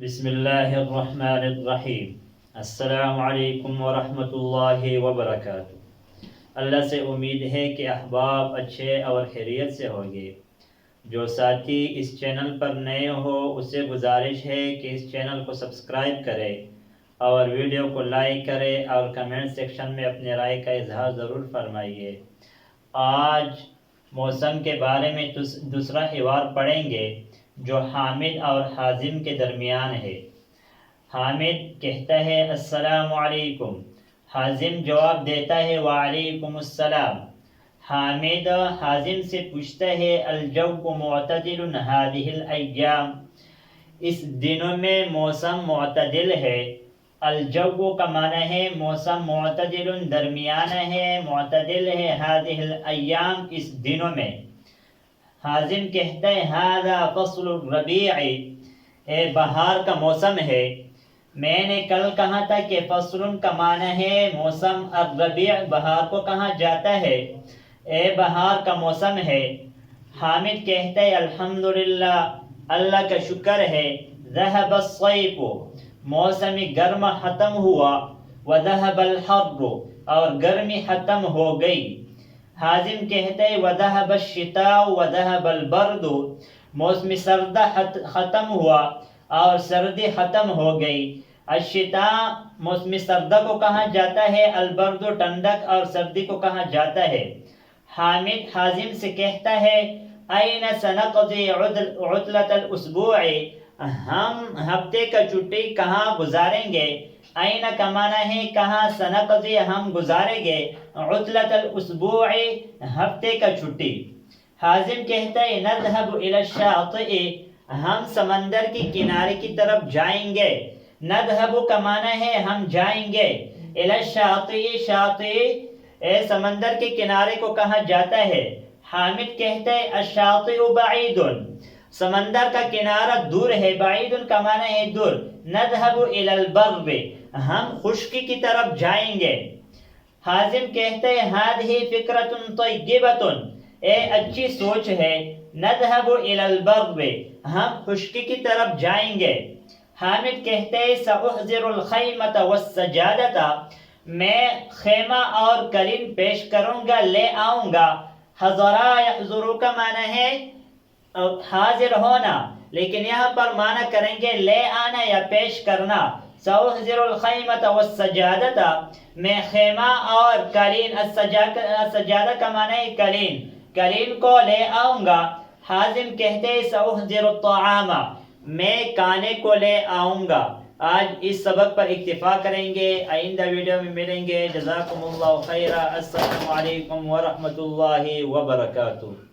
بسم اللہ الرحمن الرحیم۔ السلام علیکم ورحمۃ اللہ وبرکاتہ۔ اللہ سے امید ہے کہ احباب اچھے اور خیریت سے ہوں گے۔ جو ساتھی اس چینل پر نئے ہو اسے گزارش ہے کہ اس چینل کو سبسکرائب کرے اور ویڈیو کو لائک کرے اور کمنٹ سیکشن میں اپنے رائے کا اظہار ضرور فرمائیے۔ آج موسم کے بارے میں دوسرا حوار پڑھیں گے جو حامد اور حازم کے درمیان ہے۔ حامد کہتا ہے السلام علیکم، حازم جواب دیتا ہے وعلیکم السلام۔ حامد حازم سے پوچھتا ہے الجو معتدل هذه الایام، اس دنوں میں موسم معتدل ہے۔ الجو کا معنی ہے موسم، معتدل درمیانہ ہے، معتدل ہے، هذه الایام اس دنوں میں۔ حازم کہتا ہے هذا فصل الربیع، بہار کا موسم ہے۔ میں نے کل کہا تھا کہ فصل کا معنی ہے موسم، الربیع بہار کو کہا جاتا ہے، بہار کا موسم ہے۔ حامد کہتا ہے الحمدللہ، اللہ کا شکر ہے، ذهب الصیف، موسم گرم ختم ہوا، وذهب الحر، اور گرمی ختم ہو گئی۔ حازم کہتا ہے وذهب الشتاء وذهب البرد، موسم سرد ختم ہوا اور سردی ختم ہو گئی۔ الشتاء موسم سردہ کو کہا جاتا ہے، البرد ٹھنڈک اور سردی کو کہا جاتا ہے۔ حامد حازم سے کہتا ہے این سنقضی عطلۃ الاسبوع، ہم ہفتے کا چھٹی کہاں گزاریں گے؟ این کا معنی ہے کہاں، سنقضی ہم گزاریں گے، عطلۃ الاسبوع ہفتے کا چھٹی۔ حازم کہتا ہے نذهب الى الشاطئ، ہم سمندر کی کنارے کی طرف جائیں گے۔ نذهب کا معنی ہے ہم جائیں گے، الى الشاطئ، شاطئ سمندر کے کنارے کو کہا جاتا ہے۔ حامد کہتا ہے الشاطئ بعید، سمندر کا کنارہ دور ہے، بعید کا معنی ہے دور۔ نذهب الى البر، ہم خشکی کی طرف جائیں گے۔ حازم کہتا ہے هذه فکرۃ طیبۃ، اچھی سوچ ہے۔ نذهب الى البر، ہم خشکی کی طرف جائیں گے۔ حامد کہتے ہیں سأحضر الخیمة والسجادة، میں خیمہ اور قلین پیش کروں گا، لے آؤں گا۔ حضرا یحضرو کا معنی ہے حاضر ہونا، لیکن یہاں پر معنی کریں گے لے آنا یا پیش کرنا۔ سأحضر الخیمة والسجادة، میں خیمہ اور قلین، السجادہ کا معنی ہے قلین، قلین کو لے آؤں گا۔ حازم کہتے ہیں سأحضر الطعام، میں کھانے کو لے آؤں گا۔ آج اس سبق پر اکتفا کریں گے، آئندہ ویڈیو میں ملیں گے۔ جزاکم اللہ خیرا، السلام علیکم ورحمۃ اللہ وبرکاتہ۔